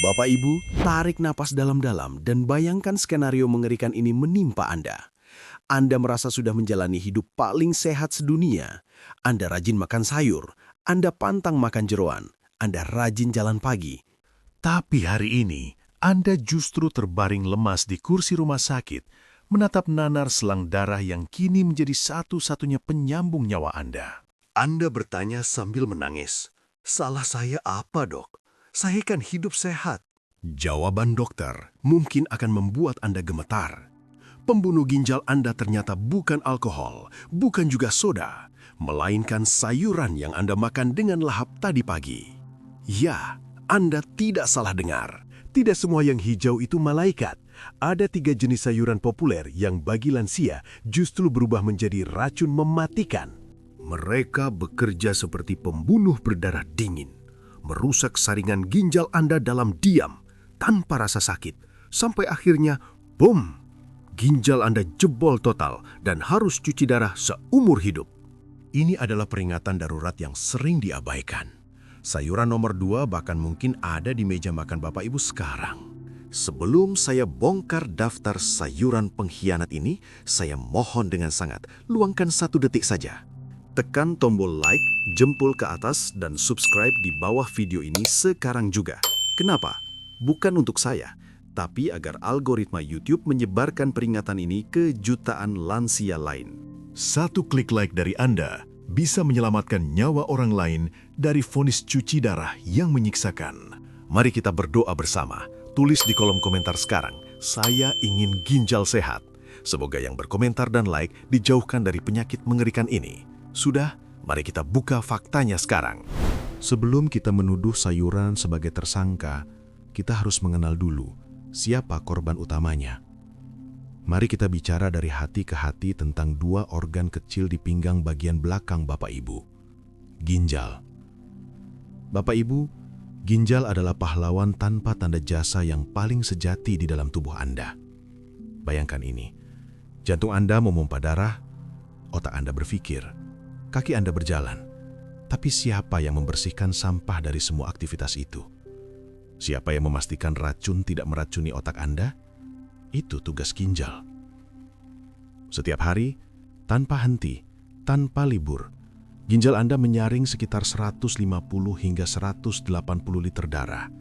Bapak Ibu, tarik napas dalam-dalam dan bayangkan skenario mengerikan ini menimpa Anda. Anda merasa sudah menjalani hidup paling sehat sedunia. Anda rajin makan sayur, Anda pantang makan jeroan, Anda rajin jalan pagi. Tapi hari ini, Anda justru terbaring lemas di kursi rumah sakit, menatap nanar selang darah yang kini menjadi satu-satunya penyambung nyawa Anda. Anda bertanya sambil menangis, "Salah saya apa, Dok? Saya kan hidup sehat." Jawaban dokter mungkin akan membuat Anda gemetar. Pembunuh ginjal Anda ternyata bukan alkohol, bukan juga soda, melainkan sayuran yang Anda makan dengan lahap tadi pagi. Ya, Anda tidak salah dengar. Tidak semua yang hijau itu malaikat. Ada 3 jenis sayuran populer yang bagi lansia justru berubah menjadi racun mematikan. Mereka bekerja seperti pembunuh berdarah dingin, merusak saringan ginjal Anda dalam diam, tanpa rasa sakit, sampai akhirnya, boom! Ginjal Anda jebol total dan harus cuci darah seumur hidup. Ini adalah peringatan darurat yang sering diabaikan. Sayuran nomor 2 bahkan mungkin ada di meja makan Bapak Ibu sekarang. Sebelum saya bongkar daftar sayuran pengkhianat ini, saya mohon dengan sangat, luangkan 1 detik saja. Tekan tombol like, jempol ke atas, dan subscribe di bawah video ini sekarang juga. Kenapa? Bukan untuk saya, tapi agar algoritma YouTube menyebarkan peringatan ini ke jutaan lansia lain. 1 klik like dari Anda bisa menyelamatkan nyawa orang lain dari vonis cuci darah yang menyiksakan. Mari kita berdoa bersama. Tulis di kolom komentar sekarang, saya ingin ginjal sehat. Semoga yang berkomentar dan like dijauhkan dari penyakit mengerikan ini. Sudah, mari kita buka faktanya sekarang. Sebelum kita menuduh sayuran sebagai tersangka, kita harus mengenal dulu siapa korban utamanya. Mari kita bicara dari hati ke hati tentang 2 organ kecil di pinggang bagian belakang Bapak Ibu. Ginjal. Bapak Ibu, ginjal adalah pahlawan tanpa tanda jasa yang paling sejati di dalam tubuh Anda. Bayangkan ini, jantung Anda memompa darah, otak Anda berpikir, kaki Anda berjalan. Tapi siapa yang membersihkan sampah dari semua aktivitas itu? Siapa yang memastikan racun tidak meracuni otak Anda? Itu tugas ginjal. Setiap hari, tanpa henti, tanpa libur, ginjal Anda menyaring sekitar 150 hingga 180 liter darah.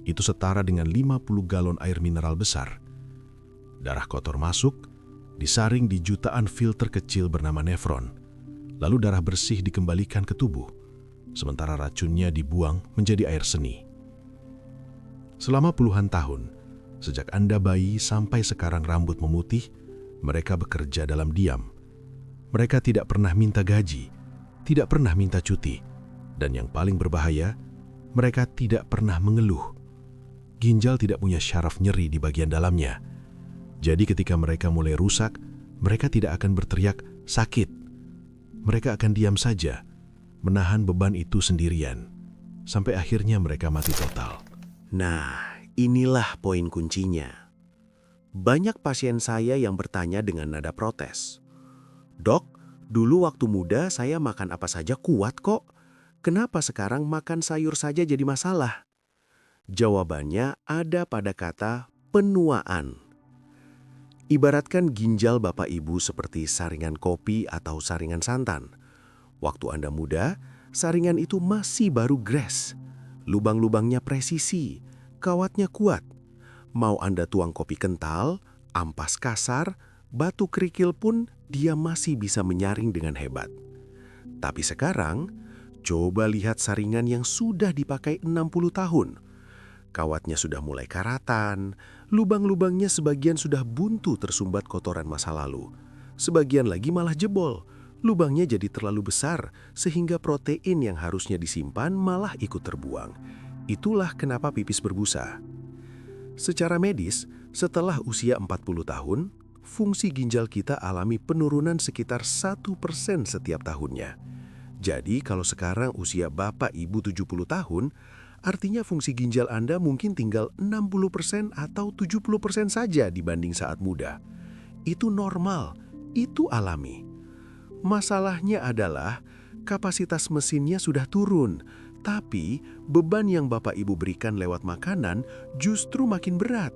Itu setara dengan 50 galon air mineral besar. Darah kotor masuk, disaring di jutaan filter kecil bernama nefron. Lalu darah bersih dikembalikan ke tubuh, sementara racunnya dibuang menjadi air seni. Selama puluhan tahun, sejak Anda bayi sampai sekarang rambut memutih, mereka bekerja dalam diam. Mereka tidak pernah minta gaji, tidak pernah minta cuti, dan yang paling berbahaya, mereka tidak pernah mengeluh. Ginjal tidak punya syaraf nyeri di bagian dalamnya. Jadi ketika mereka mulai rusak, mereka tidak akan berteriak sakit. Mereka akan diam saja, menahan beban itu sendirian, sampai akhirnya mereka mati total. Nah, inilah poin kuncinya. Banyak pasien saya yang bertanya dengan nada protes. "Dok, dulu waktu muda saya makan apa saja kuat kok. Kenapa sekarang makan sayur saja jadi masalah?" Jawabannya ada pada kata penuaan. Ibaratkan ginjal Bapak Ibu seperti saringan kopi atau saringan santan. Waktu Anda muda, saringan itu masih baru gres. Lubang-lubangnya presisi, kawatnya kuat. Mau Anda tuang kopi kental, ampas kasar, batu kerikil pun dia masih bisa menyaring dengan hebat. Tapi sekarang, coba lihat saringan yang sudah dipakai 60 tahun. Kawatnya sudah mulai karatan, lubang-lubangnya sebagian sudah buntu tersumbat kotoran masa lalu. Sebagian lagi malah jebol, lubangnya jadi terlalu besar sehingga protein yang harusnya disimpan malah ikut terbuang. Itulah kenapa pipis berbusa. Secara medis, setelah usia 40 tahun, fungsi ginjal kita alami penurunan sekitar 1% setiap tahunnya. Jadi kalau sekarang usia Bapak Ibu 70 tahun, artinya fungsi ginjal Anda mungkin tinggal 60% atau 70% saja dibanding saat muda. Itu normal, itu alami. Masalahnya adalah kapasitas mesinnya sudah turun, Tapi beban yang Bapak Ibu berikan lewat makanan justru makin berat.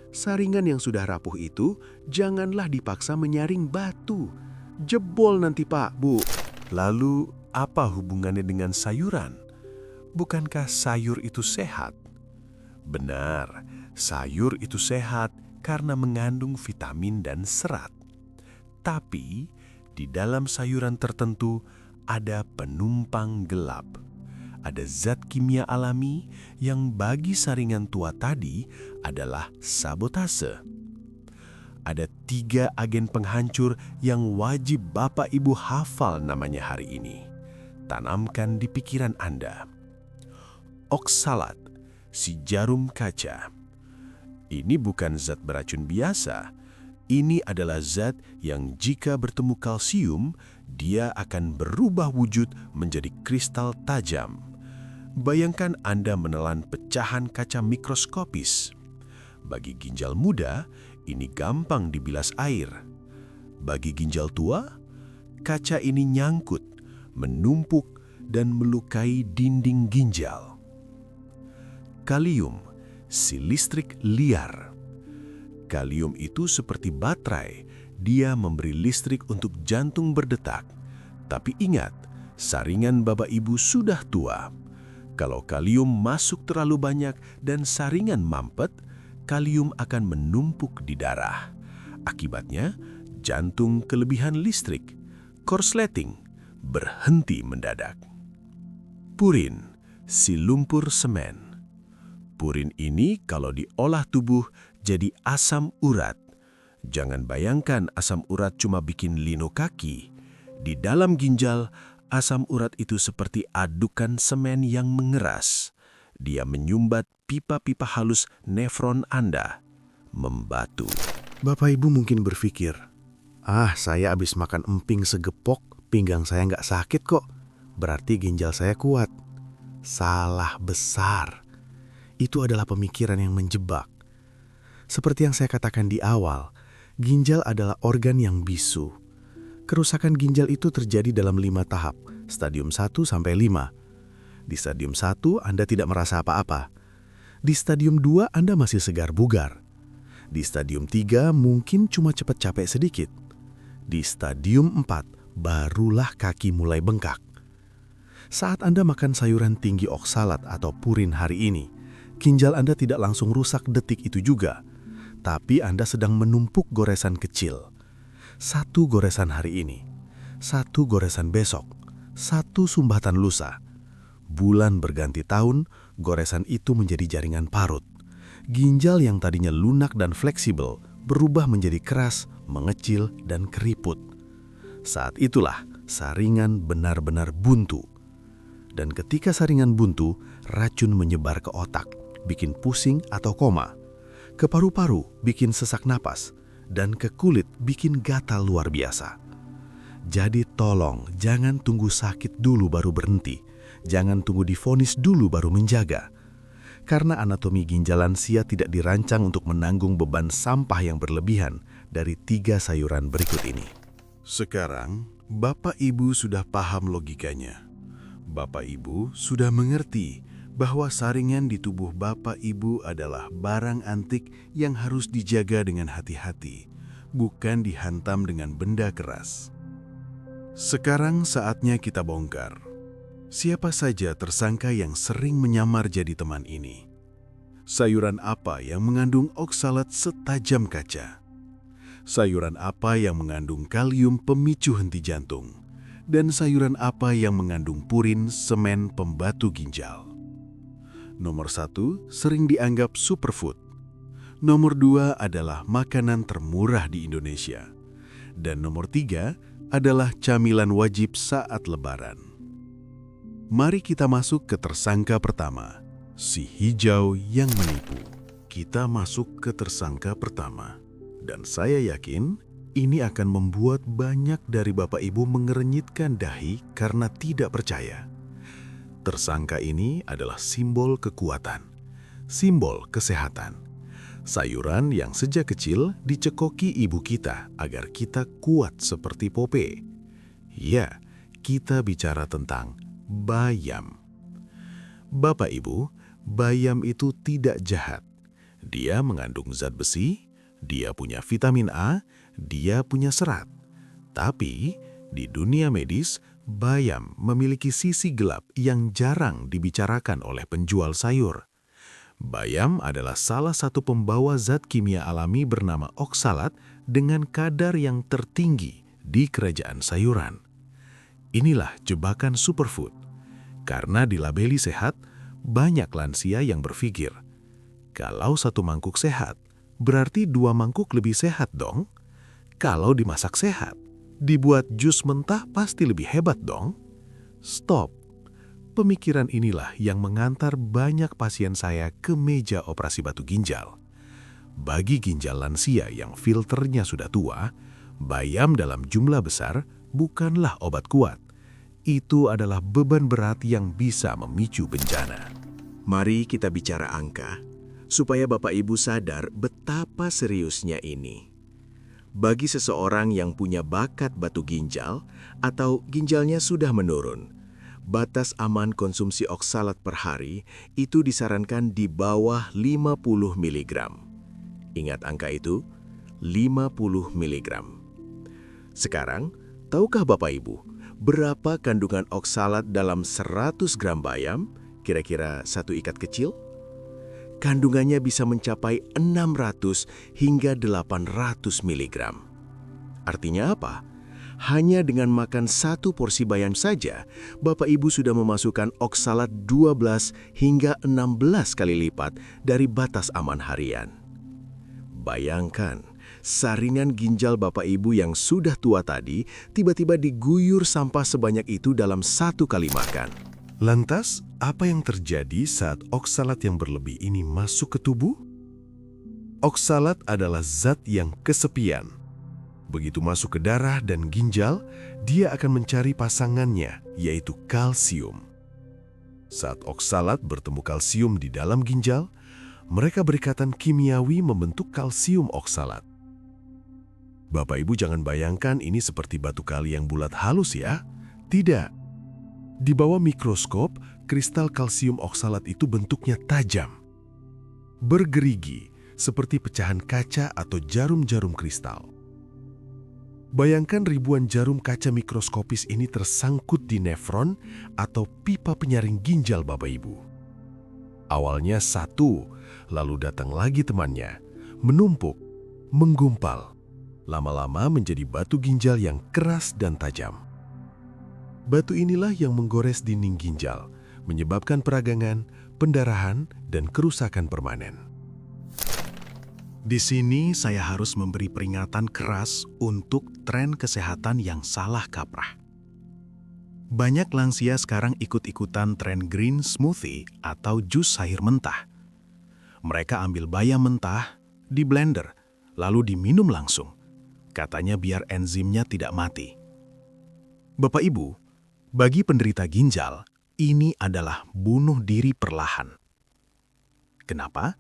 Saringan yang sudah rapuh itu janganlah dipaksa menyaring batu. Jebol nanti Pak, Bu. Lalu, apa hubungannya dengan sayuran? Bukankah sayur itu sehat? Benar, sayur itu sehat karena mengandung vitamin dan serat. Tapi, di dalam sayuran tertentu ada penumpang gelap. Ada zat kimia alami yang bagi saringan tua tadi adalah sabotase. Ada 3 agen penghancur yang wajib Bapak Ibu hafal namanya hari ini. Tanamkan di pikiran Anda. Oksalat, si jarum kaca. Ini bukan zat beracun biasa. Ini adalah zat yang jika bertemu kalsium, dia akan berubah wujud menjadi kristal tajam. Bayangkan Anda menelan pecahan kaca mikroskopis. Bagi ginjal muda, ini gampang dibilas air. Bagi ginjal tua, kaca ini nyangkut, menumpuk, dan melukai dinding ginjal. Kalium, si listrik liar. Kalium itu seperti baterai, dia memberi listrik untuk jantung berdetak. Tapi ingat, saringan Bapak Ibu sudah tua. Kalau kalium masuk terlalu banyak dan saringan mampet, kalium akan menumpuk di darah. Akibatnya, jantung kelebihan listrik, korsleting, berhenti mendadak. Purin, si lumpur semen. Purin ini kalau diolah tubuh jadi asam urat. Jangan bayangkan asam urat cuma bikin lino kaki. Di dalam ginjal, asam urat itu seperti adukan semen yang mengeras. Dia menyumbat pipa-pipa halus nefron Anda, membatu. Bapak Ibu mungkin berpikir, saya habis makan emping segepok, pinggang saya nggak sakit kok. Berarti ginjal saya kuat. Salah besar. Itu adalah pemikiran yang menjebak. Seperti yang saya katakan di awal, ginjal adalah organ yang bisu. Kerusakan ginjal itu terjadi dalam 5 tahap, stadium 1 sampai 5. Di stadium 1 Anda tidak merasa apa-apa. Di stadium 2 Anda masih segar bugar. Di stadium 3 mungkin cuma cepat capek sedikit. Di stadium 4 barulah kaki mulai bengkak. Saat Anda makan sayuran tinggi oksalat atau purin hari ini, ginjal Anda tidak langsung rusak detik itu juga. Tapi Anda sedang menumpuk goresan kecil. 1 goresan hari ini, 1 goresan besok, 1 sumbatan lusa. Bulan berganti tahun, goresan itu menjadi jaringan parut. Ginjal yang tadinya lunak dan fleksibel berubah menjadi keras, mengecil, dan keriput. Saat itulah saringan benar-benar buntu. Dan ketika saringan buntu, racun menyebar ke otak, bikin pusing atau koma. Ke paru-paru bikin sesak napas, dan ke kulit bikin gatal luar biasa. Jadi tolong jangan tunggu sakit dulu baru berhenti. Jangan tunggu divonis dulu baru menjaga. Karena anatomi ginjal lansia tidak dirancang untuk menanggung beban sampah yang berlebihan dari 3 sayuran berikut ini. Sekarang, Bapak Ibu sudah paham logikanya. Bapak Ibu sudah mengerti bahwa saringan di tubuh Bapak Ibu adalah barang antik yang harus dijaga dengan hati-hati, bukan dihantam dengan benda keras. Sekarang saatnya kita bongkar. Siapa saja tersangka yang sering menyamar jadi teman ini? Sayuran apa yang mengandung oksalat setajam kaca? Sayuran apa yang mengandung kalium pemicu henti jantung? Dan sayuran apa yang mengandung purin semen pembatu ginjal? Nomor 1 sering dianggap superfood. Nomor 2 adalah makanan termurah di Indonesia. Dan nomor 3 adalah camilan wajib saat Lebaran. Mari kita masuk ke tersangka pertama, si hijau yang menipu. Kita masuk ke tersangka pertama. Dan saya yakin ini akan membuat banyak dari Bapak Ibu mengerenyitkan dahi karena tidak percaya. Tersangka ini adalah simbol kekuatan, simbol kesehatan. Sayuran yang sejak kecil dicekoki ibu kita agar kita kuat seperti Popeye. Ya, kita bicara tentang bayam. Bapak Ibu, bayam itu tidak jahat. Dia mengandung zat besi, dia punya vitamin A, dia punya serat. Tapi di dunia medis, bayam memiliki sisi gelap yang jarang dibicarakan oleh penjual sayur. Bayam adalah salah satu pembawa zat kimia alami bernama oksalat dengan kadar yang tertinggi di kerajaan sayuran. Inilah jebakan superfood. Karena dilabeli sehat, banyak lansia yang berpikir, kalau satu mangkuk sehat, berarti 2 mangkuk lebih sehat dong. Kalau dimasak sehat, dibuat jus mentah pasti lebih hebat dong. Stop. Pemikiran inilah yang mengantar banyak pasien saya ke meja operasi batu ginjal. Bagi ginjal lansia yang filternya sudah tua, bayam dalam jumlah besar bukanlah obat kuat. Itu adalah beban berat yang bisa memicu bencana. Mari kita bicara angka, supaya Bapak Ibu sadar betapa seriusnya ini. Bagi seseorang yang punya bakat batu ginjal atau ginjalnya sudah menurun, batas aman konsumsi oksalat per hari itu disarankan di bawah 50 mg. Ingat angka itu, 50 mg. Sekarang, tahukah Bapak Ibu, berapa kandungan oksalat dalam 100 gram bayam, kira-kira satu ikat kecil? Kandungannya bisa mencapai 600 hingga 800 mg. Artinya apa? Hanya dengan makan satu porsi bayam saja, Bapak Ibu sudah memasukkan oksalat 12 hingga 16 kali lipat dari batas aman harian. Bayangkan, saringan ginjal Bapak Ibu yang sudah tua tadi tiba-tiba diguyur sampah sebanyak itu dalam satu kali makan. Lantas, apa yang terjadi saat oksalat yang berlebih ini masuk ke tubuh? Oksalat adalah zat yang kesepian. Begitu masuk ke darah dan ginjal, dia akan mencari pasangannya, yaitu kalsium. Saat oksalat bertemu kalsium di dalam ginjal, mereka berikatan kimiawi membentuk kalsium oksalat. Bapak Ibu jangan bayangkan ini seperti batu kali yang bulat halus ya. Tidak. Di bawah mikroskop, kristal kalsium oksalat itu bentuknya tajam. Bergerigi, seperti pecahan kaca atau jarum-jarum kristal. Bayangkan ribuan jarum kaca mikroskopis ini tersangkut di nefron atau pipa penyaring ginjal Bapak Ibu. Awalnya satu, lalu datang lagi temannya, menumpuk, menggumpal. Lama-lama menjadi batu ginjal yang keras dan tajam. Batu inilah yang menggores dinding ginjal, menyebabkan peragangan, pendarahan, dan kerusakan permanen. Di sini saya harus memberi peringatan keras untuk tren kesehatan yang salah kaprah. Banyak lansia sekarang ikut-ikutan tren green smoothie atau jus sayur mentah. Mereka ambil bayam mentah, di blender, lalu diminum langsung. Katanya biar enzimnya tidak mati. Bapak Ibu, bagi penderita ginjal, ini adalah bunuh diri perlahan. Kenapa?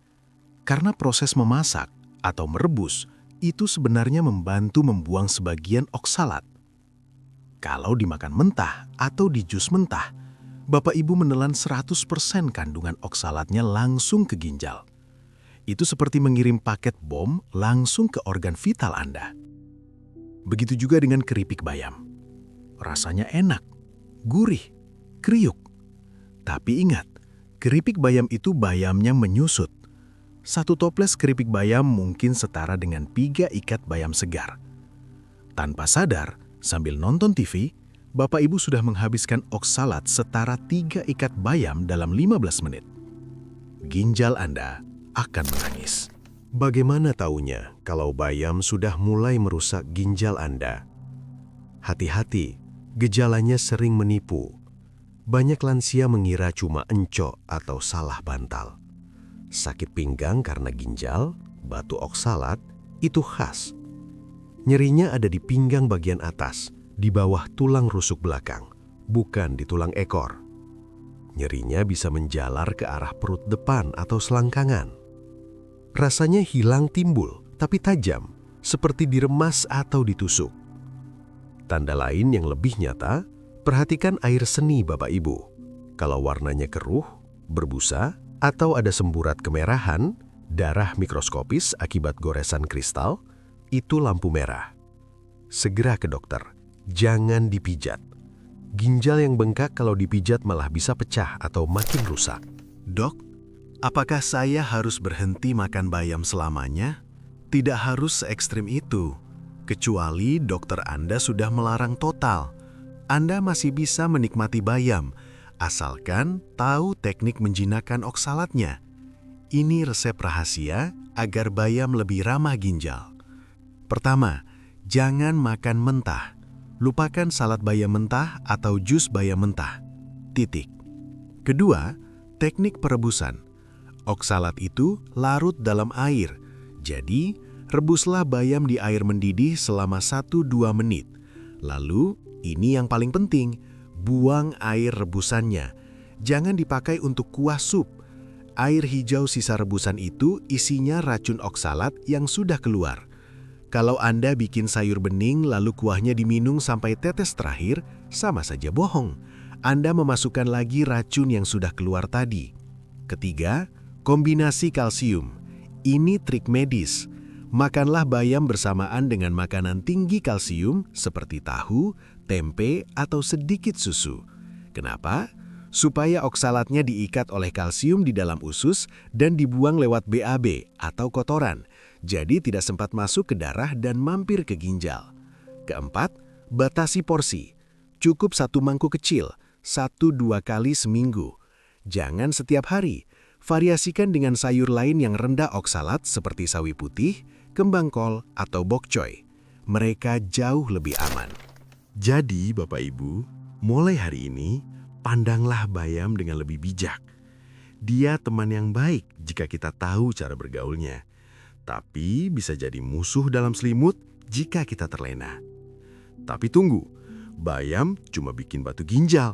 Karena proses memasak atau merebus itu sebenarnya membantu membuang sebagian oksalat. Kalau dimakan mentah atau di jus mentah, Bapak Ibu menelan 100% kandungan oksalatnya langsung ke ginjal. Itu seperti mengirim paket bom langsung ke organ vital Anda. Begitu juga dengan keripik bayam. Rasanya enak, gurih, kriuk. Tapi ingat, keripik bayam itu bayamnya menyusut. Satu toples keripik bayam mungkin setara dengan 3 ikat bayam segar. Tanpa sadar, sambil nonton TV, Bapak Ibu sudah menghabiskan oksalat setara 3 ikat bayam dalam 15 menit. Ginjal Anda akan menangis. Bagaimana taunya kalau bayam sudah mulai merusak ginjal Anda? Hati-hati, gejalanya sering menipu. Banyak lansia mengira cuma encok atau salah bantal. Sakit pinggang karena ginjal, batu oksalat, itu khas. Nyerinya ada di pinggang bagian atas, di bawah tulang rusuk belakang, bukan di tulang ekor. Nyerinya bisa menjalar ke arah perut depan atau selangkangan. Rasanya hilang timbul, tapi tajam, seperti diremas atau ditusuk. Tanda lain yang lebih nyata, perhatikan air seni Bapak Ibu. Kalau warnanya keruh, berbusa, atau ada semburat kemerahan, darah mikroskopis akibat goresan kristal, itu lampu merah. Segera ke dokter, jangan dipijat. Ginjal yang bengkak kalau dipijat malah bisa pecah atau makin rusak. Dok, apakah saya harus berhenti makan bayam selamanya? Tidak harus se-ekstrim itu. Kecuali dokter Anda sudah melarang total. Anda masih bisa menikmati bayam, asalkan tahu teknik menjinakkan oksalatnya. Ini resep rahasia agar bayam lebih ramah ginjal. Pertama, jangan makan mentah. Lupakan salad bayam mentah atau jus bayam mentah. Titik. Kedua, teknik perebusan. Oksalat itu larut dalam air. Jadi, rebuslah bayam di air mendidih selama 1-2 menit. Lalu, ini yang paling penting, buang air rebusannya. Jangan dipakai untuk kuah sup. Air hijau sisa rebusan itu isinya racun oksalat yang sudah keluar. Kalau Anda bikin sayur bening lalu kuahnya diminum sampai tetes terakhir, sama saja bohong. Anda memasukkan lagi racun yang sudah keluar tadi. Ketiga, kombinasi kalsium. Ini trik medis. Makanlah bayam bersamaan dengan makanan tinggi kalsium seperti tahu, tempe, atau sedikit susu. Kenapa? Supaya oksalatnya diikat oleh kalsium di dalam usus dan dibuang lewat BAB atau kotoran, jadi tidak sempat masuk ke darah dan mampir ke ginjal. Keempat, batasi porsi. Cukup 1 mangkuk kecil, 1-2 kali seminggu. Jangan setiap hari. Variasikan dengan sayur lain yang rendah oksalat seperti sawi putih, kembang kol, atau bok choy. Mereka jauh lebih aman. Jadi, Bapak Ibu, mulai hari ini, pandanglah bayam dengan lebih bijak. Dia teman yang baik jika kita tahu cara bergaulnya. Tapi bisa jadi musuh dalam selimut jika kita terlena. Tapi tunggu, bayam cuma bikin batu ginjal.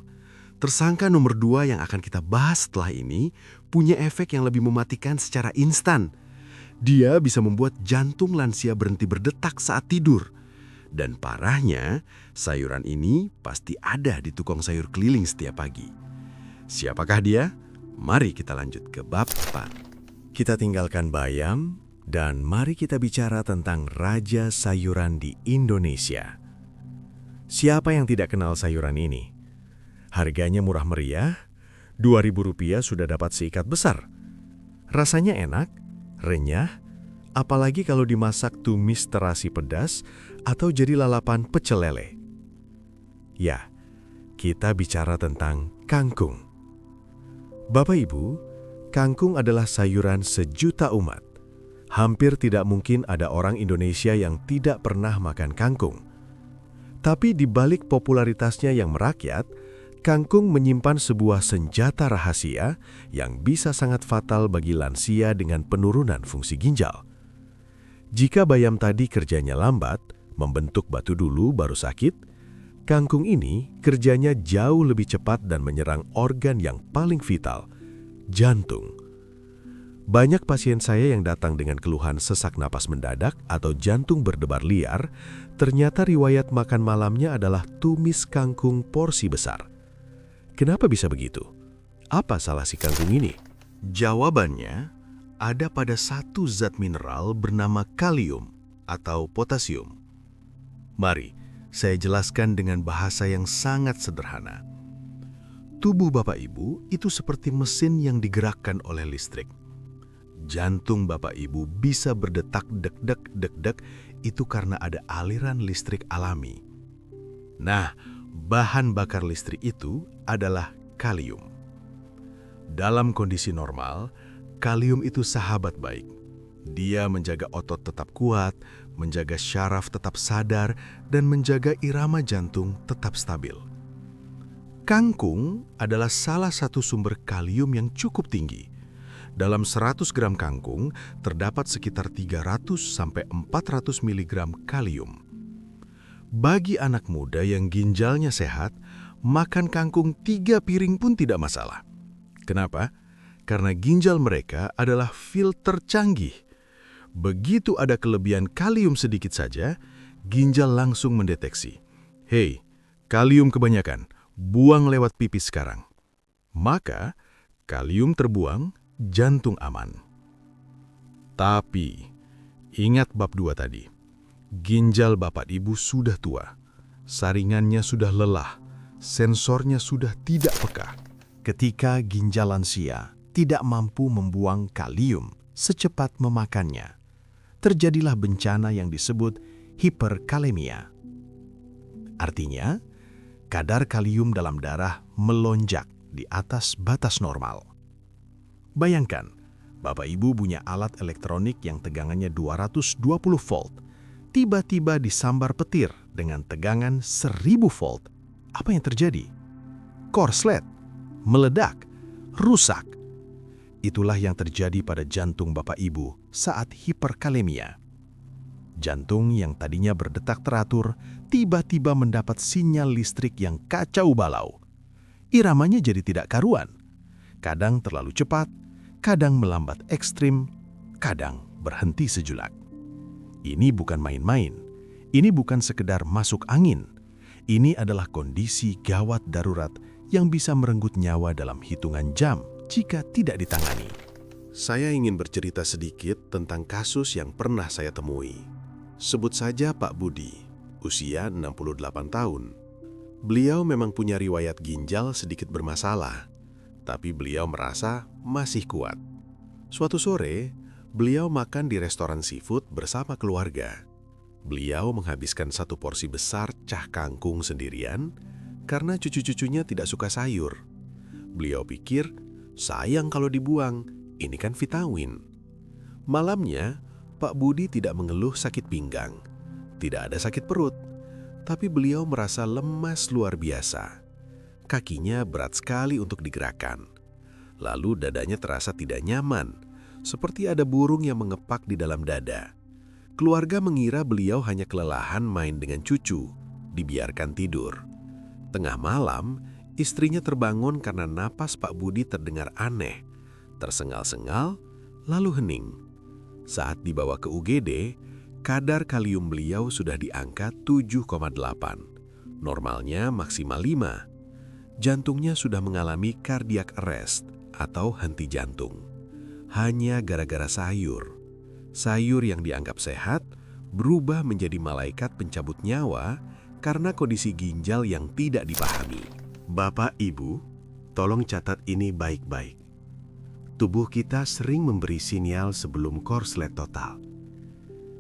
Tersangka nomor 2 yang akan kita bahas setelah ini punya efek yang lebih mematikan secara instan. Dia bisa membuat jantung lansia berhenti berdetak saat tidur. Dan parahnya, sayuran ini pasti ada di tukang sayur keliling setiap pagi. Siapakah dia? Mari kita lanjut ke bab 4. Kita tinggalkan bayam dan mari kita bicara tentang raja sayuran di Indonesia. Siapa yang tidak kenal sayuran ini? Harganya murah meriah, Rp2.000 sudah dapat seikat besar. Rasanya enak, renyah, apalagi kalau dimasak tumis terasi pedas atau jadi lalapan pecel lele. Ya, kita bicara tentang kangkung. Bapak Ibu, kangkung adalah sayuran sejuta umat. Hampir tidak mungkin ada orang Indonesia yang tidak pernah makan kangkung. Tapi di balik popularitasnya yang merakyat, kangkung menyimpan sebuah senjata rahasia yang bisa sangat fatal bagi lansia dengan penurunan fungsi ginjal. Jika bayam tadi kerjanya lambat, membentuk batu dulu baru sakit, kangkung ini kerjanya jauh lebih cepat dan menyerang organ yang paling vital, jantung. Banyak pasien saya yang datang dengan keluhan sesak napas mendadak atau jantung berdebar liar, ternyata riwayat makan malamnya adalah tumis kangkung porsi besar. Kenapa bisa begitu? Apa salah si kangkung ini? Jawabannya ada pada satu zat mineral bernama kalium atau potasium. Mari, saya jelaskan dengan bahasa yang sangat sederhana. Tubuh Bapak Ibu itu seperti mesin yang digerakkan oleh listrik. Jantung Bapak Ibu bisa berdetak deg-deg itu karena ada aliran listrik alami. Nah, bahan bakar listrik itu adalah kalium. Dalam kondisi normal, kalium itu sahabat baik. Dia menjaga otot tetap kuat, menjaga syaraf tetap sadar, dan menjaga irama jantung tetap stabil. Kangkung adalah salah satu sumber kalium yang cukup tinggi. Dalam 100 gram kangkung, terdapat sekitar 300-400 mg kalium. Bagi anak muda yang ginjalnya sehat, makan kangkung 3 piring pun tidak masalah. Kenapa? Karena ginjal mereka adalah filter canggih. Begitu ada kelebihan kalium sedikit saja, ginjal langsung mendeteksi. Hei, kalium kebanyakan, buang lewat pipis sekarang. Maka, Kalium terbuang, jantung aman. Tapi, ingat bab 2 tadi. Ginjal Bapak Ibu sudah tua. Saringannya sudah lelah. Sensornya sudah tidak peka. Ketika ginjal lansia tidak mampu membuang kalium secepat memakannya, terjadilah bencana yang disebut hiperkalemia. Artinya, kadar kalium dalam darah melonjak di atas batas normal. Bayangkan, Bapak Ibu punya alat elektronik yang tegangannya 220 volt, tiba-tiba disambar petir dengan tegangan 1000 volt. Apa yang terjadi? Korslet, meledak, rusak. Itulah yang terjadi pada jantung Bapak Ibu saat hiperkalemia. Jantung yang tadinya berdetak teratur, tiba-tiba mendapat sinyal listrik yang kacau balau. Iramanya jadi tidak karuan. Kadang terlalu cepat, kadang melambat ekstrim, kadang berhenti sejenak. Ini bukan main-main. Ini bukan sekedar masuk angin. Ini adalah kondisi gawat darurat yang bisa merenggut nyawa dalam hitungan jam jika tidak ditangani. Saya ingin bercerita sedikit tentang kasus yang pernah saya temui. Sebut saja Pak Budi, usia 68 tahun. Beliau memang punya riwayat ginjal sedikit bermasalah, tapi beliau merasa masih kuat. Suatu sore, beliau makan di restoran seafood bersama keluarga. Beliau menghabiskan satu porsi besar cah kangkung sendirian karena cucu-cucunya tidak suka sayur. Beliau pikir, sayang kalau dibuang, ini kan vitamin. Malamnya, Pak Budi tidak mengeluh sakit pinggang, tidak ada sakit perut, tapi beliau merasa lemas luar biasa. Kakinya berat sekali untuk digerakkan. Lalu dadanya terasa tidak nyaman, seperti ada burung yang mengepak di dalam dada. Keluarga mengira beliau hanya kelelahan main dengan cucu, dibiarkan tidur. Tengah malam, istrinya terbangun karena napas Pak Budi terdengar aneh, tersengal-sengal, lalu hening. Saat dibawa ke UGD, kadar kalium beliau sudah di angka 7,8. Normalnya maksimal 5. Jantungnya sudah mengalami cardiac arrest atau henti jantung. Hanya gara-gara sayur. Sayur yang dianggap sehat berubah menjadi malaikat pencabut nyawa karena kondisi ginjal yang tidak dipahami. Bapak, Ibu, tolong catat ini baik-baik. Tubuh kita sering memberi sinyal sebelum korslet total.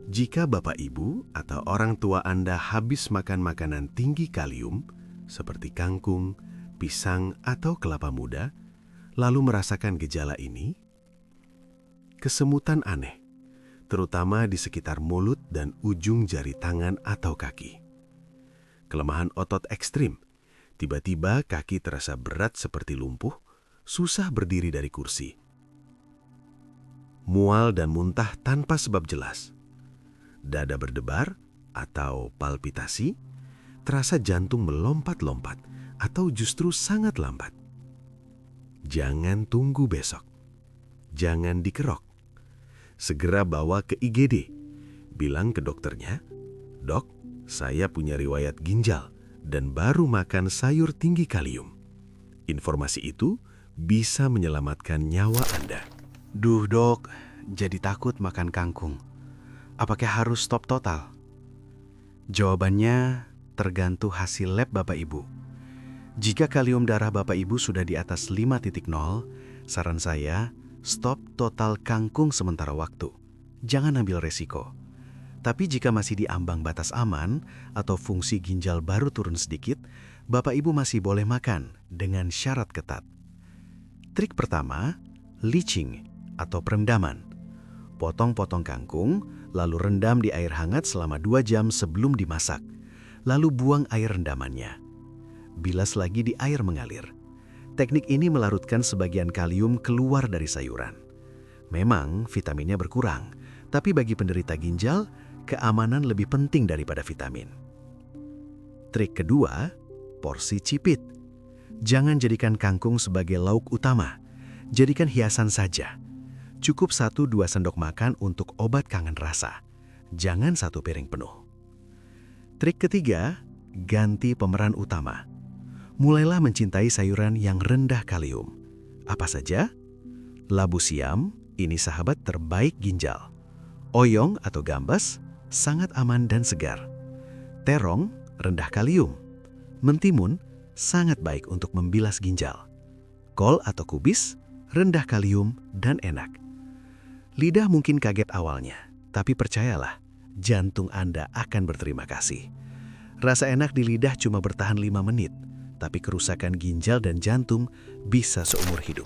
Jika Bapak, Ibu, atau orang tua Anda habis makan makanan tinggi kalium, seperti kangkung, pisang, atau kelapa muda, lalu merasakan gejala ini, kesemutan aneh, terutama di sekitar mulut dan ujung jari tangan atau kaki. Kelemahan otot ekstrim, tiba-tiba kaki terasa berat seperti lumpuh, susah berdiri dari kursi. Mual dan muntah tanpa sebab jelas. Dada berdebar atau palpitasi, terasa jantung melompat-lompat atau justru sangat lambat. Jangan tunggu besok. Jangan dikerok. Segera bawa ke IGD. Bilang ke dokternya, "Dok, saya punya riwayat ginjal dan baru makan sayur tinggi kalium." Informasi itu bisa menyelamatkan nyawa Anda. Duh dok, jadi takut makan kangkung. Apakah harus stop total? Jawabannya tergantung hasil lab Bapak Ibu. Jika kalium darah Bapak Ibu sudah di atas 5.0, saran saya stop total kangkung sementara waktu. Jangan ambil resiko. Tapi jika masih di ambang batas aman atau fungsi ginjal baru turun sedikit, Bapak Ibu masih boleh makan dengan syarat ketat. Trik pertama, leaching atau perendaman. Potong-potong kangkung, lalu rendam di air hangat selama 2 jam sebelum dimasak. Lalu buang air rendamannya. Bilas lagi di air mengalir. Teknik ini melarutkan sebagian kalium keluar dari sayuran. Memang vitaminnya berkurang, tapi bagi penderita ginjal, keamanan lebih penting daripada vitamin. Trik kedua, porsi cipit. Jangan jadikan kangkung sebagai lauk utama. Jadikan hiasan saja. Cukup 1-2 sendok makan untuk obat kangen rasa. Jangan 1 piring penuh. Trik ketiga, ganti pemeran utama. Mulailah mencintai sayuran yang rendah kalium. Apa saja? Labu siam, ini sahabat terbaik ginjal. Oyong atau gambas, sangat aman dan segar. Terong, rendah kalium. Mentimun, sangat baik untuk membilas ginjal. Kol atau kubis, rendah kalium dan enak. Lidah mungkin kaget awalnya, tapi percayalah, jantung Anda akan berterima kasih. Rasa enak di lidah cuma bertahan 5 menit, tapi kerusakan ginjal dan jantung bisa seumur hidup.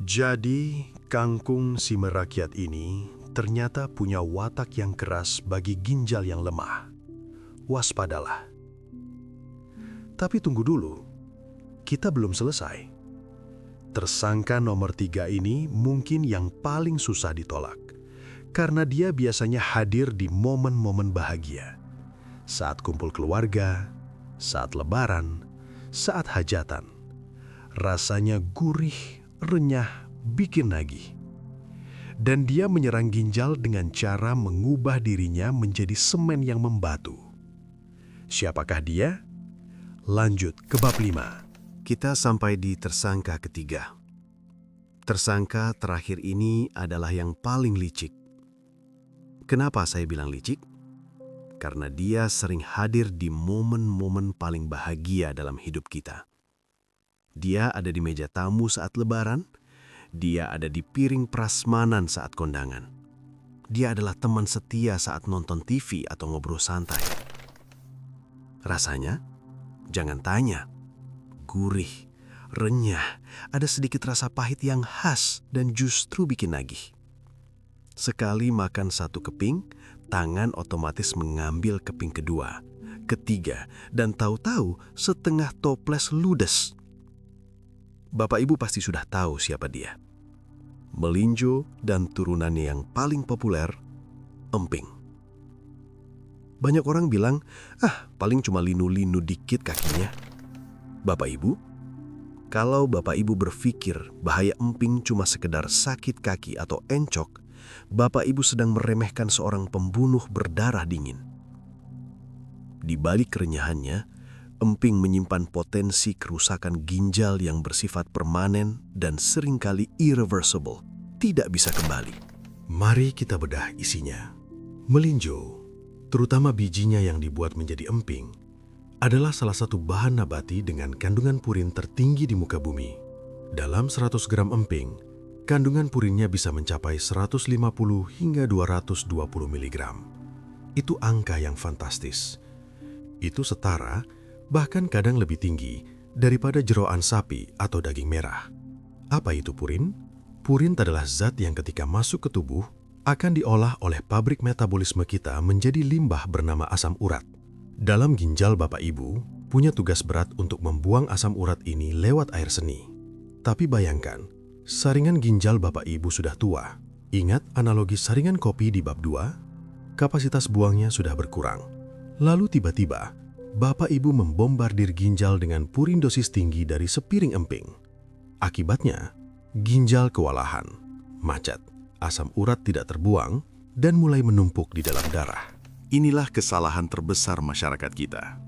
Jadi, kangkung si merakyat ini ternyata punya watak yang keras bagi ginjal yang lemah. Waspadalah. Tapi tunggu dulu, kita belum selesai. Tersangka nomor 3 ini mungkin yang paling susah ditolak, karena dia biasanya hadir di momen-momen bahagia. Saat kumpul keluarga, saat lebaran, saat hajatan. Rasanya gurih, renyah, bikin nagih. Dan dia menyerang ginjal dengan cara mengubah dirinya menjadi semen yang membatu. Siapakah dia? Lanjut ke bab 5. Kita sampai di tersangka ketiga. Tersangka terakhir ini adalah yang paling licik. Kenapa saya bilang licik? Karena dia sering hadir di momen-momen paling bahagia dalam hidup kita. Dia ada di meja tamu saat lebaran, dia ada di piring prasmanan saat kondangan. Dia adalah teman setia saat nonton TV atau ngobrol santai. Rasanya, jangan tanya, gurih, renyah, ada sedikit rasa pahit yang khas dan justru bikin nagih. Sekali makan satu keping, tangan otomatis mengambil keping kedua, ketiga, dan tahu-tahu setengah toples ludes. Bapak Ibu pasti sudah tahu siapa dia. Melinjo dan turunannya yang paling populer, emping. Banyak orang bilang, paling cuma linu-linu dikit kakinya. Bapak Ibu, kalau Bapak Ibu berpikir bahaya emping cuma sekedar sakit kaki atau encok, Bapak Ibu sedang meremehkan seorang pembunuh berdarah dingin. Di balik kerenyahannya, emping menyimpan potensi kerusakan ginjal yang bersifat permanen dan seringkali irreversible, tidak bisa kembali. Mari kita bedah isinya. Melinjo, terutama bijinya yang dibuat menjadi emping, adalah salah satu bahan nabati dengan kandungan purin tertinggi di muka bumi. Dalam 100 gram emping, kandungan purinnya bisa mencapai 150 hingga 220 mg. Itu angka yang fantastis. Itu setara, bahkan kadang lebih tinggi daripada jeroan sapi atau daging merah. Apa itu purin? Purin adalah zat yang ketika masuk ke tubuh akan diolah oleh pabrik metabolisme kita menjadi limbah bernama asam urat. Dalam ginjal Bapak Ibu punya tugas berat untuk membuang asam urat ini lewat air seni. Tapi bayangkan, saringan ginjal Bapak Ibu sudah tua. Ingat analogi saringan kopi di bab 2? Kapasitas buangnya sudah berkurang. Lalu tiba-tiba, Bapak Ibu membombardir ginjal dengan purin dosis tinggi dari sepiring emping. Akibatnya, ginjal kewalahan, macet, asam urat tidak terbuang, dan mulai menumpuk di dalam darah. Inilah kesalahan terbesar masyarakat kita.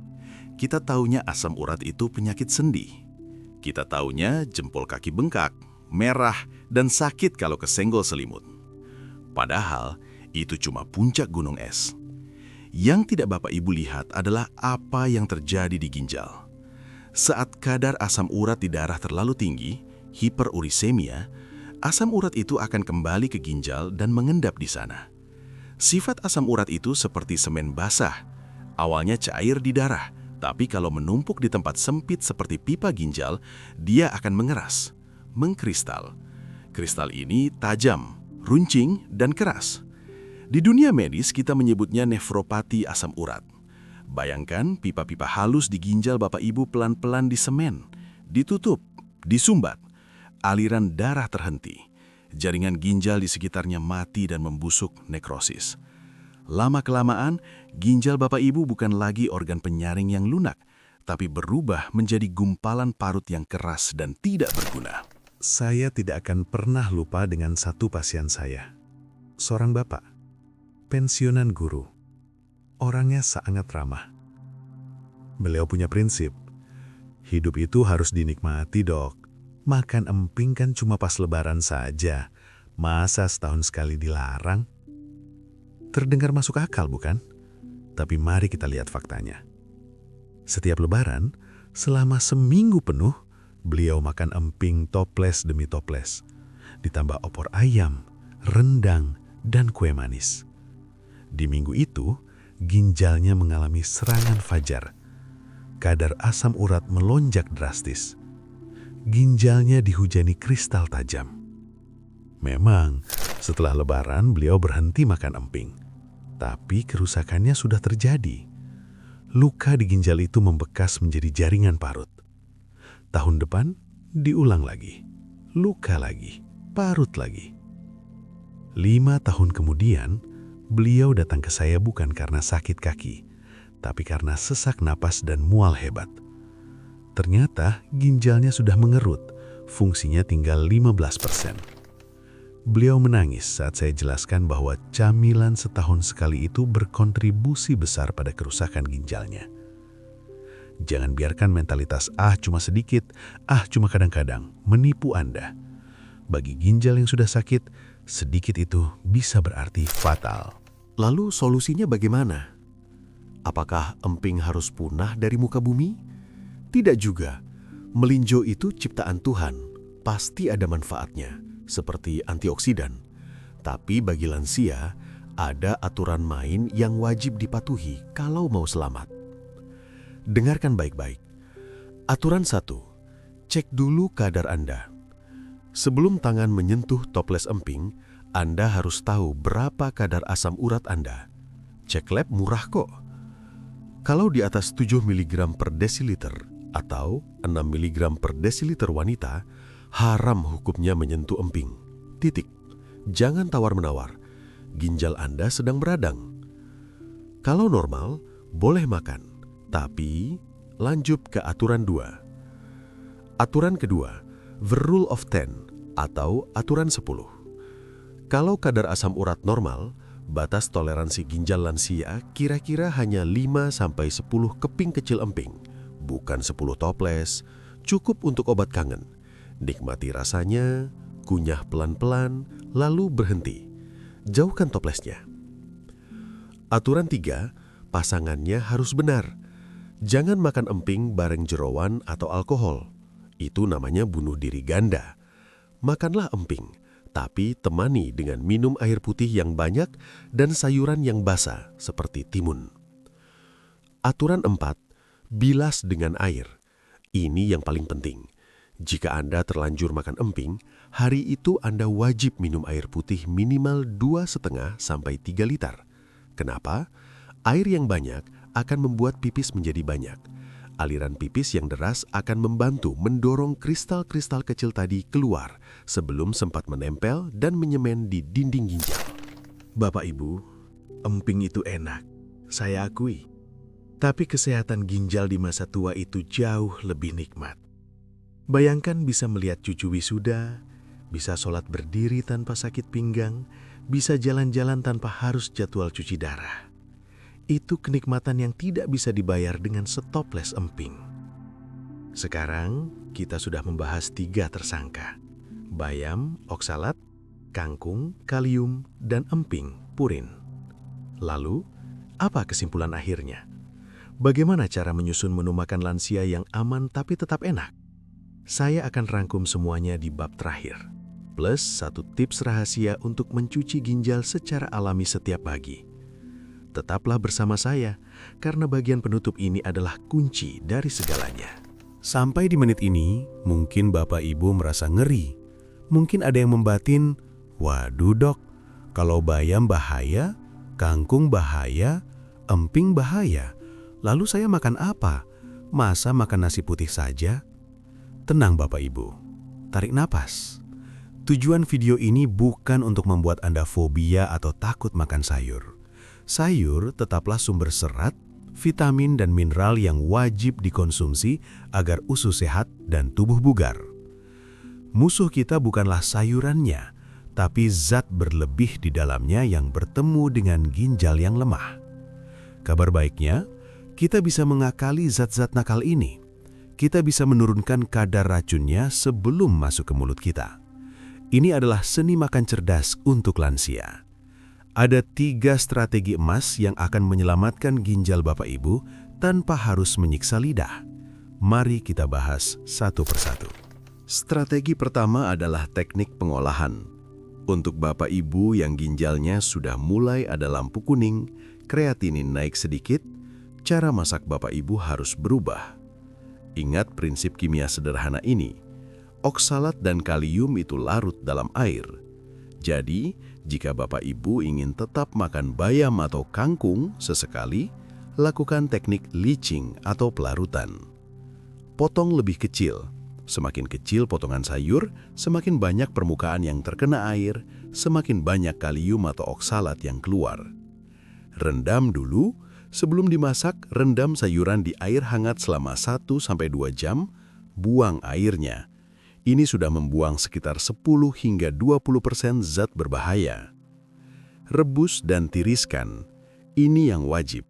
Kita taunya asam urat itu penyakit sendi. Kita taunya jempol kaki bengkak, merah, dan sakit kalau kesenggol selimut. Padahal, itu cuma puncak gunung es. Yang tidak Bapak Ibu lihat adalah apa yang terjadi di ginjal. Saat kadar asam urat di darah terlalu tinggi, hiperurisemia, asam urat itu akan kembali ke ginjal dan mengendap di sana. Sifat asam urat itu seperti semen basah. Awalnya cair di darah, tapi kalau menumpuk di tempat sempit seperti pipa ginjal, dia akan mengeras, mengkristal. Kristal ini tajam, runcing, dan keras. Di dunia medis, kita menyebutnya nefropati asam urat. Bayangkan pipa-pipa halus di ginjal Bapak Ibu pelan-pelan disemen, ditutup, disumbat. Aliran darah terhenti. Jaringan ginjal di sekitarnya mati dan membusuk, nekrosis. Lama-kelamaan, ginjal Bapak Ibu bukan lagi organ penyaring yang lunak, tapi berubah menjadi gumpalan parut yang keras dan tidak berguna. Saya tidak akan pernah lupa dengan satu pasien saya. Seorang bapak, pensiunan guru. Orangnya sangat ramah. Beliau punya prinsip, hidup itu harus dinikmati, Dok. Makan emping kan cuma pas lebaran saja. Masa setahun sekali dilarang? Terdengar masuk akal bukan? Tapi mari kita lihat faktanya. Setiap lebaran, selama seminggu penuh, beliau makan emping toples demi toples. Ditambah opor ayam, rendang, dan kue manis. Di minggu itu, ginjalnya mengalami serangan fajar. Kadar asam urat melonjak drastis. Ginjalnya dihujani kristal tajam. Memang, setelah lebaran beliau berhenti makan emping. Tapi kerusakannya sudah terjadi. Luka di ginjal itu membekas menjadi jaringan parut. Tahun depan, diulang lagi. Luka lagi, parut lagi. 5 tahun kemudian, beliau datang ke saya bukan karena sakit kaki, tapi karena sesak napas dan mual hebat. Ternyata ginjalnya sudah mengerut, fungsinya tinggal 15%. Beliau menangis saat saya jelaskan bahwa camilan setahun sekali itu berkontribusi besar pada kerusakan ginjalnya. Jangan biarkan mentalitas cuma sedikit, cuma kadang-kadang menipu Anda. Bagi ginjal yang sudah sakit, sedikit itu bisa berarti fatal. Lalu solusinya bagaimana? Apakah emping harus punah dari muka bumi? Tidak juga. Melinjo itu ciptaan Tuhan, pasti ada manfaatnya, seperti antioksidan. Tapi bagi lansia, ada aturan main yang wajib dipatuhi kalau mau selamat. Dengarkan baik-baik. Aturan 1. Cek dulu kadar Anda. Sebelum tangan menyentuh toples emping, Anda harus tahu berapa kadar asam urat Anda. Cek lab murah kok. Kalau di atas 7 mg per desiliter atau 6 mg per desiliter wanita, haram hukumnya menyentuh emping. Titik. Jangan tawar-menawar. Ginjal Anda sedang beradang. Kalau normal, boleh makan. Tapi, lanjut ke aturan 2. Aturan kedua, the rule of 10 atau aturan 10. Kalau kadar asam urat normal, batas toleransi ginjal lansia kira-kira hanya 5-10 keping kecil emping. Bukan 10 toples, cukup untuk obat kangen. Nikmati rasanya, kunyah pelan-pelan, lalu berhenti. Jauhkan toplesnya. Aturan 3, pasangannya harus benar. Jangan makan emping bareng jerawan atau alkohol. Itu namanya bunuh diri ganda. Makanlah emping, tapi temani dengan minum air putih yang banyak dan sayuran yang basah seperti timun. Aturan 4, bilas dengan air. Ini yang paling penting. Jika Anda terlanjur makan emping, hari itu Anda wajib minum air putih minimal 2,5 sampai 3 liter. Kenapa? Air yang banyak akan membuat pipis menjadi banyak. Aliran pipis yang deras akan membantu mendorong kristal-kristal kecil tadi keluar sebelum sempat menempel dan menyemen di dinding ginjal. Bapak Ibu, emping itu enak, saya akui. Tapi kesehatan ginjal di masa tua itu jauh lebih nikmat. Bayangkan bisa melihat cucu wisuda, bisa sholat berdiri tanpa sakit pinggang, bisa jalan-jalan tanpa harus jadwal cuci darah. Itu kenikmatan yang tidak bisa dibayar dengan setoples emping. Sekarang kita sudah membahas 3 tersangka. Bayam, oksalat, kangkung, kalium, dan emping, purin. Lalu, apa kesimpulan akhirnya? Bagaimana cara menyusun menu makan lansia yang aman tapi tetap enak? Saya akan rangkum semuanya di bab terakhir. Plus 1 tips rahasia untuk mencuci ginjal secara alami setiap pagi. Tetaplah bersama saya, karena bagian penutup ini adalah kunci dari segalanya. Sampai di menit ini, mungkin Bapak Ibu merasa ngeri. Mungkin ada yang membatin, waduh dok, kalau bayam bahaya, kangkung bahaya, emping bahaya. Lalu saya makan apa? Masa makan nasi putih saja? Tenang Bapak Ibu, tarik napas. Tujuan video ini bukan untuk membuat Anda fobia atau takut makan sayur. Sayur tetaplah sumber serat, vitamin dan mineral yang wajib dikonsumsi agar usus sehat dan tubuh bugar. Musuh kita bukanlah sayurannya, tapi zat berlebih di dalamnya yang bertemu dengan ginjal yang lemah. Kabar baiknya, kita bisa mengakali zat-zat nakal ini. kita bisa menurunkan kadar racunnya sebelum masuk ke mulut kita. Ini adalah seni makan cerdas untuk lansia. Ada 3 strategi emas yang akan menyelamatkan ginjal Bapak Ibu tanpa harus menyiksa lidah. Mari kita bahas satu persatu. Strategi pertama adalah teknik pengolahan. Untuk Bapak Ibu yang ginjalnya sudah mulai ada lampu kuning, kreatinin naik sedikit, cara masak Bapak Ibu harus berubah. Ingat prinsip kimia sederhana ini. Oksalat dan kalium itu larut dalam air. Jadi, jika Bapak Ibu ingin tetap makan bayam atau kangkung sesekali, lakukan teknik leaching atau pelarutan. Potong lebih kecil. Semakin kecil potongan sayur, semakin banyak permukaan yang terkena air, semakin banyak kalium atau oksalat yang keluar. Rendam dulu, sebelum dimasak, rendam sayuran di air hangat selama 1-2 jam, buang airnya. Ini sudah membuang sekitar 10 hingga 20% zat berbahaya. Rebus dan tiriskan. Ini yang wajib.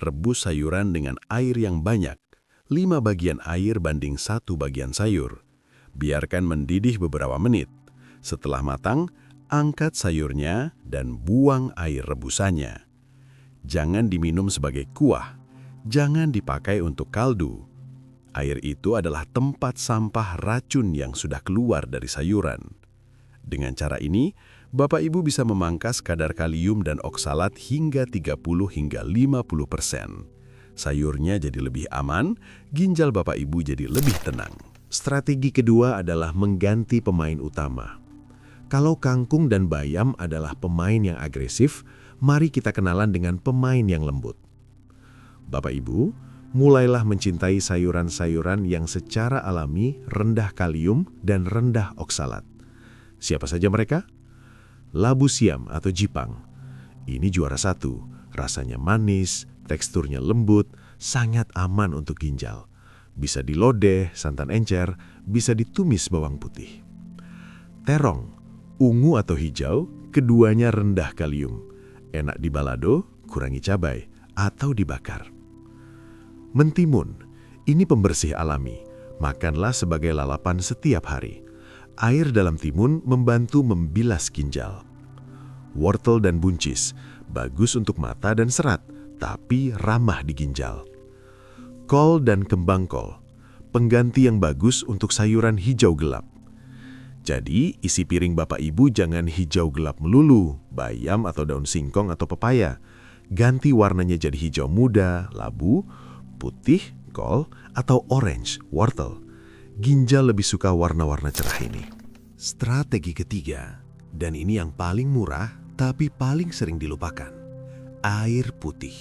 Rebus sayuran dengan air yang banyak. 5 bagian air banding 1 bagian sayur. Biarkan mendidih beberapa menit. Setelah matang, angkat sayurnya dan buang air rebusannya. Jangan diminum sebagai kuah. Jangan dipakai untuk kaldu. Air itu adalah tempat sampah racun yang sudah keluar dari sayuran. Dengan cara ini, Bapak Ibu bisa memangkas kadar kalium dan oksalat hingga 30 hingga 50%. Sayurnya jadi lebih aman, ginjal Bapak Ibu jadi lebih tenang. Strategi kedua adalah mengganti pemain utama. Kalau kangkung dan bayam adalah pemain yang agresif, mari kita kenalan dengan pemain yang lembut. Bapak Ibu, mulailah mencintai sayuran-sayuran yang secara alami rendah kalium dan rendah oksalat. Siapa saja mereka? Labu siam atau jipang. Ini juara 1, rasanya manis, teksturnya lembut, sangat aman untuk ginjal. Bisa dilodeh, santan encer, bisa ditumis bawang putih. Terong, ungu atau hijau, keduanya rendah kalium. Enak dibalado, kurangi cabai, atau dibakar. Mentimun, ini pembersih alami. Makanlah sebagai lalapan setiap hari. Air dalam timun membantu membilas ginjal. Wortel dan buncis, bagus untuk mata dan serat, tapi ramah di ginjal. Kol dan kembang kol, pengganti yang bagus untuk sayuran hijau gelap. Jadi, isi piring Bapak Ibu jangan hijau gelap melulu, bayam atau daun singkong atau pepaya. Ganti warnanya jadi hijau muda, labu, putih, kol, atau orange, wortel. Ginjal lebih suka warna-warna cerah ini. Strategi ketiga, dan ini yang paling murah tapi paling sering dilupakan. Air putih.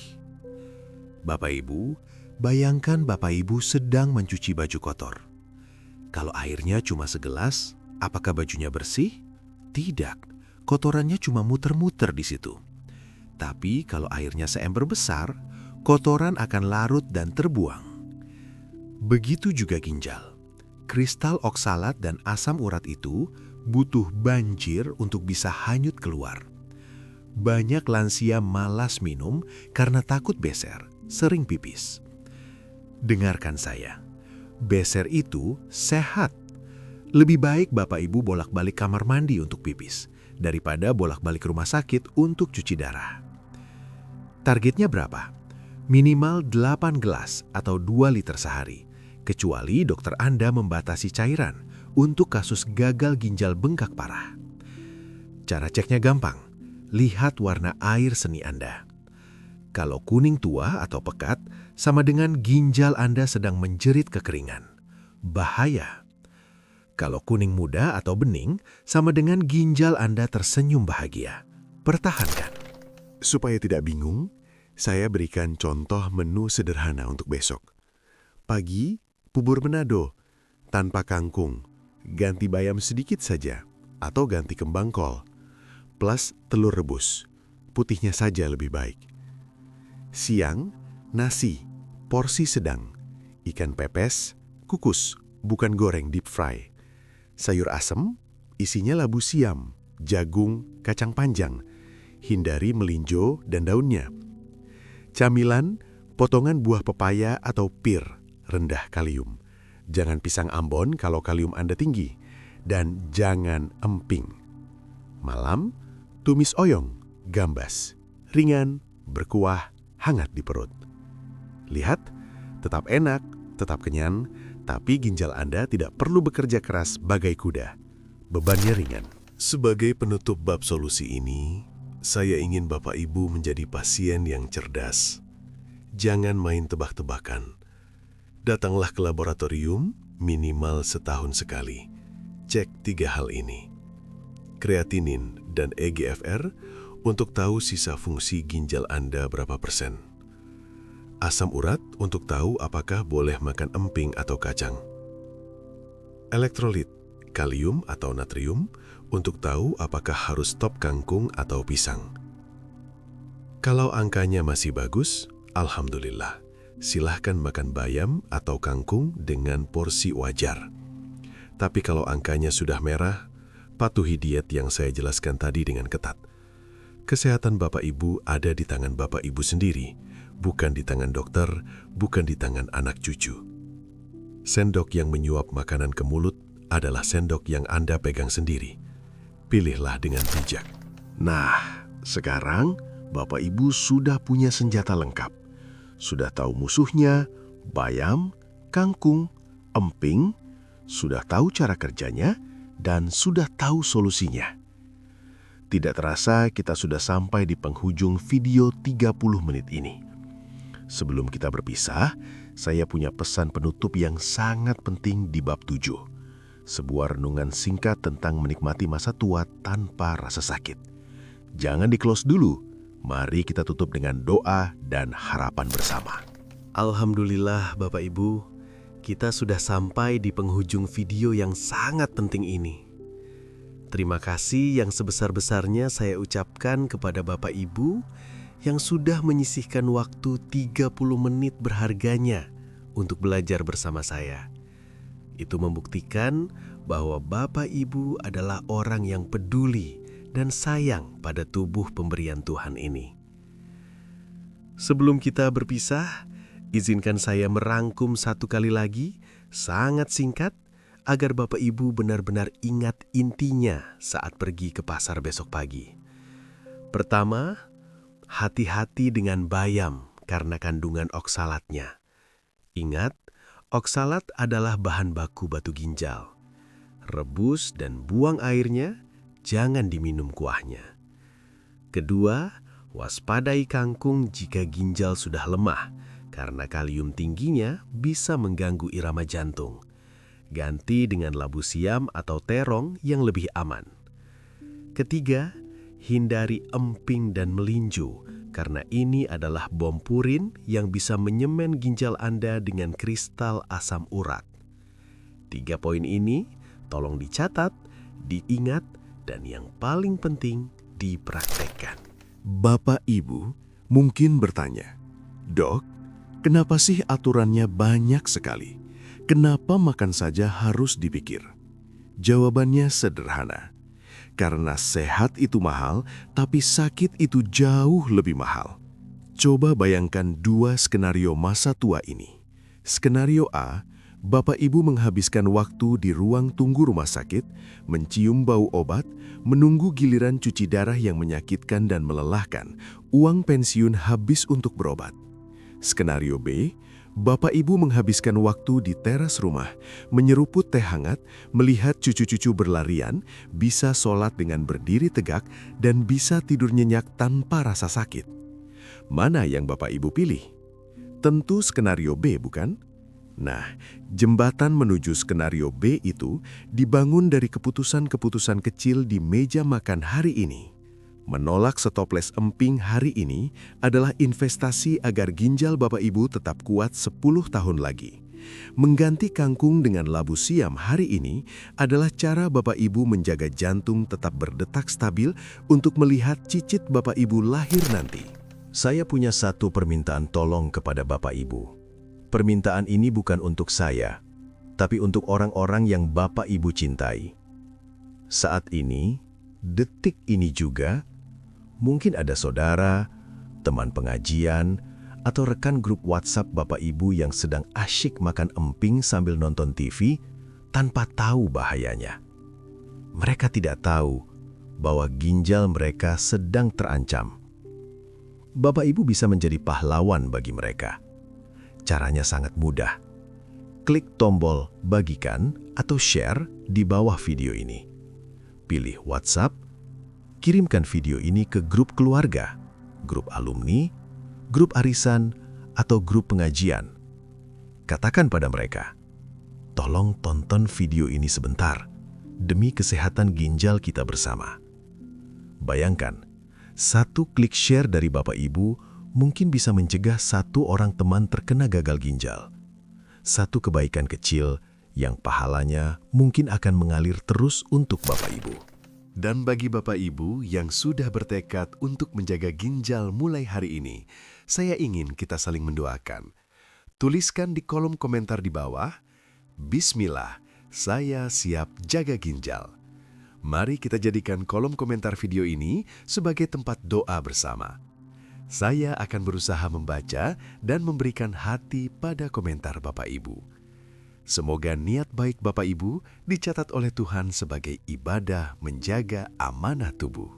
Bapak Ibu, bayangkan Bapak Ibu sedang mencuci baju kotor. Kalau airnya cuma segelas, apakah bajunya bersih? Tidak, kotorannya cuma muter-muter di situ. Tapi kalau airnya seember besar, kotoran akan larut dan terbuang. Begitu juga ginjal. Kristal oksalat dan asam urat itu butuh banjir untuk bisa hanyut keluar. Banyak lansia malas minum karena takut beser, sering pipis. Dengarkan saya, beser itu sehat. Lebih baik Bapak Ibu bolak-balik kamar mandi untuk pipis, daripada bolak-balik rumah sakit untuk cuci darah. Targetnya berapa? Minimal 8 gelas atau 2 liter sehari, kecuali dokter Anda membatasi cairan untuk kasus gagal ginjal bengkak parah. Cara ceknya gampang. Lihat warna air seni Anda. Kalau kuning tua atau pekat, sama dengan ginjal Anda sedang menjerit kekeringan. Bahaya. Kalau kuning muda atau bening, sama dengan ginjal Anda tersenyum bahagia. Pertahankan. Supaya tidak bingung, saya berikan contoh menu sederhana untuk besok. Pagi, bubur Manado, tanpa kangkung, ganti bayam sedikit saja, atau ganti kembang kol. Plus telur rebus, putihnya saja lebih baik. Siang, nasi, porsi sedang, ikan pepes, kukus, bukan goreng deep fry. Sayur asem, isinya labu siam, jagung, kacang panjang, hindari melinjo dan daunnya. Camilan, potongan buah pepaya atau pir, rendah kalium. Jangan pisang Ambon kalau kalium Anda tinggi. Dan jangan emping. Malam, tumis oyong, gambas. Ringan, berkuah, hangat di perut. Lihat, tetap enak, tetap kenyang, tapi ginjal Anda tidak perlu bekerja keras bagai kuda. Bebannya ringan. Sebagai penutup bab solusi ini, saya ingin Bapak Ibu menjadi pasien yang cerdas. Jangan main tebak-tebakan. Datanglah ke laboratorium minimal setahun sekali. Cek 3 hal ini. Kreatinin dan EGFR untuk tahu sisa fungsi ginjal Anda berapa persen. Asam urat untuk tahu apakah boleh makan emping atau kacang. Elektrolit, kalium atau natrium untuk tahu apakah harus stop kangkung atau pisang. Kalau angkanya masih bagus, alhamdulillah. Silahkan makan bayam atau kangkung dengan porsi wajar. Tapi kalau angkanya sudah merah, patuhi diet yang saya jelaskan tadi dengan ketat. Kesehatan Bapak Ibu ada di tangan Bapak Ibu sendiri, bukan di tangan dokter, bukan di tangan anak cucu. Sendok yang menyuap makanan ke mulut adalah sendok yang Anda pegang sendiri. Pilihlah dengan bijak. Nah, sekarang Bapak Ibu sudah punya senjata lengkap. Sudah tahu musuhnya, bayam, kangkung, emping, sudah tahu cara kerjanya, dan sudah tahu solusinya. Tidak terasa kita sudah sampai di penghujung video 30 menit ini. Sebelum kita berpisah, saya punya pesan penutup yang sangat penting di bab 7. Sebuah renungan singkat tentang menikmati masa tua tanpa rasa sakit. Jangan di-close dulu. Mari kita tutup dengan doa dan harapan bersama. Alhamdulillah Bapak Ibu, kita sudah sampai di penghujung video yang sangat penting ini. Terima kasih yang sebesar-besarnya saya ucapkan kepada Bapak Ibu yang sudah menyisihkan waktu 30 menit berharganya untuk belajar bersama saya. Itu membuktikan bahwa Bapak Ibu adalah orang yang peduli dan sayang pada tubuh pemberian Tuhan ini. Sebelum kita berpisah, izinkan saya merangkum satu kali lagi, sangat singkat, agar Bapak Ibu benar-benar ingat intinya saat pergi ke pasar besok pagi. Pertama, hati-hati dengan bayam karena kandungan oksalatnya. Ingat, oksalat adalah bahan baku batu ginjal. Rebus dan buang airnya, jangan diminum kuahnya. Kedua, waspadai kangkung jika ginjal sudah lemah, karena kalium tingginya bisa mengganggu irama jantung. Ganti dengan labu siam atau terong yang lebih aman. Ketiga, hindari emping dan melinju, karena ini adalah bom purin yang bisa menyemen ginjal Anda dengan kristal asam urat. 3 poin ini tolong dicatat, diingat, dan yang paling penting dipraktekkan. Bapak Ibu mungkin bertanya, "Dok, kenapa sih aturannya banyak sekali? Kenapa makan saja harus dipikir?" Jawabannya sederhana. Karena sehat itu mahal, tapi sakit itu jauh lebih mahal. Coba bayangkan 2 skenario masa tua ini. Skenario A, Bapak Ibu menghabiskan waktu di ruang tunggu rumah sakit, mencium bau obat, menunggu giliran cuci darah yang menyakitkan dan melelahkan, uang pensiun habis untuk berobat. Skenario B, Bapak Ibu menghabiskan waktu di teras rumah, menyeruput teh hangat, melihat cucu-cucu berlarian, bisa sholat dengan berdiri tegak, dan bisa tidur nyenyak tanpa rasa sakit. Mana yang Bapak Ibu pilih? Tentu skenario B, bukan? Nah, jembatan menuju skenario B itu dibangun dari keputusan-keputusan kecil di meja makan hari ini. Menolak setoples emping hari ini adalah investasi agar ginjal Bapak Ibu tetap kuat 10 tahun lagi. Mengganti kangkung dengan labu siam hari ini adalah cara Bapak Ibu menjaga jantung tetap berdetak stabil untuk melihat cicit Bapak Ibu lahir nanti. Saya punya satu permintaan tolong kepada Bapak Ibu. Permintaan ini bukan untuk saya, tapi untuk orang-orang yang Bapak Ibu cintai. Saat ini, detik ini juga, mungkin ada saudara, teman pengajian, atau rekan grup WhatsApp Bapak Ibu yang sedang asyik makan emping sambil nonton TV tanpa tahu bahayanya. Mereka tidak tahu bahwa ginjal mereka sedang terancam. Bapak Ibu bisa menjadi pahlawan bagi mereka. Caranya sangat mudah. Klik tombol bagikan atau share di bawah video ini. Pilih WhatsApp, kirimkan video ini ke grup keluarga, grup alumni, grup arisan, atau grup pengajian. Katakan pada mereka, tolong tonton video ini sebentar, demi kesehatan ginjal kita bersama. Bayangkan, satu klik share dari Bapak Ibu mungkin bisa mencegah satu orang teman terkena gagal ginjal. Satu kebaikan kecil yang pahalanya mungkin akan mengalir terus untuk Bapak Ibu. Dan bagi Bapak Ibu yang sudah bertekad untuk menjaga ginjal mulai hari ini, saya ingin kita saling mendoakan. Tuliskan di kolom komentar di bawah, Bismillah, saya siap jaga ginjal. Mari kita jadikan kolom komentar video ini sebagai tempat doa bersama. Saya akan berusaha membaca dan memberikan hati pada komentar Bapak Ibu. Semoga niat baik Bapak Ibu dicatat oleh Tuhan sebagai ibadah menjaga amanah tubuh.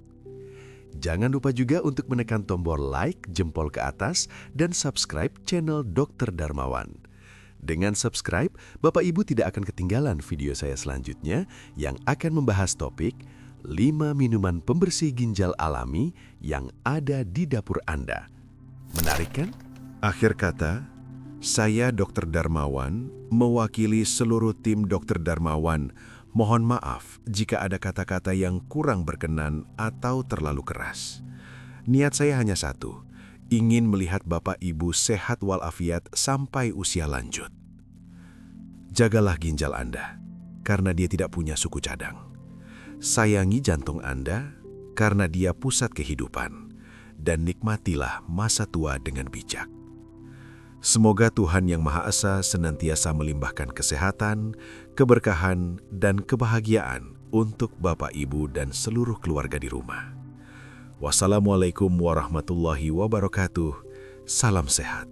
Jangan lupa juga untuk menekan tombol like, jempol ke atas, dan subscribe channel Dr. Darmawan. Dengan subscribe, Bapak Ibu tidak akan ketinggalan video saya selanjutnya yang akan membahas topik 5 minuman pembersih ginjal alami yang ada di dapur Anda. Menarik kan? Akhir kata, saya Dr. Darmawan, mewakili seluruh tim Dr. Darmawan, mohon maaf jika ada kata-kata yang kurang berkenan atau terlalu keras. Niat saya hanya satu, ingin melihat Bapak Ibu sehat walafiat sampai usia lanjut. Jagalah ginjal Anda, karena dia tidak punya suku cadang. Sayangi jantung Anda, karena dia pusat kehidupan. Dan nikmatilah masa tua dengan bijak. Semoga Tuhan Yang Maha Esa senantiasa melimpahkan kesehatan, keberkahan, dan kebahagiaan untuk Bapak, Ibu, dan seluruh keluarga di rumah. Wassalamualaikum warahmatullahi wabarakatuh. Salam sehat.